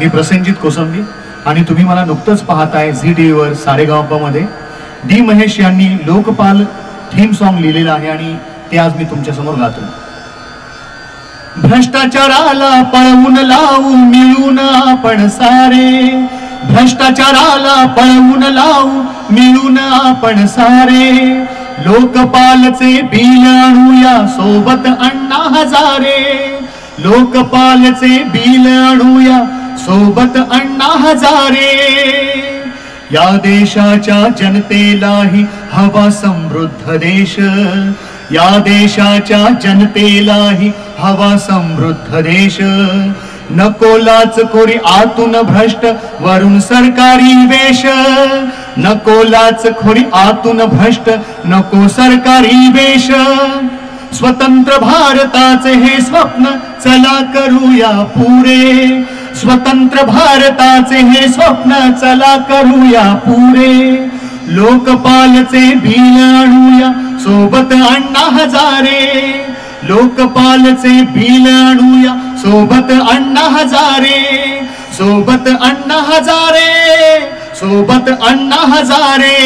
मी प्रसेनजित कोसंबी आणि तुम्ही मला नुकतंच पाहताय झी टीव्ही वर सारेगाव मध्ये डी महेश यांनी लोकपाल थीम सॉन्ग लिहिलेलं आहे आणि ते आज मी तुमच्या समोर गातो। भ्रष्टाचाराला पळवून लावू मिळून आपण सारे, भ्रष्टाचाराला पळवून लावू मिळून आपण सारे, लोकपालचे बिल आणूया सोबत अण्णा हजारे, लोकपालचे बिल आणूया सोबत अण्णा हजारे। या देशाच्या जनतेलाही हवा समृद्ध देश, या देशाच्या जनतेलाही हवा समृद्ध देश, नको लाचखोरी आतून भ्रष्ट वरून सरकारी वेश, नको लाचखोरी आतून भ्रष्ट नको सरकारी वेश, स्वतंत्र भारताचे हे स्वप्न चला करूया पुरे, स्वतंत्र भारताचे हे स्वप्न चला करूया पुरे, लोकपालचे बिल आणूया सोबत अण्णा हजारे, लोकपालचे बिल आणूया सोबत अण्णा हजारे, सोबत अण्णा हजारे, सोबत अण्णा हजारे।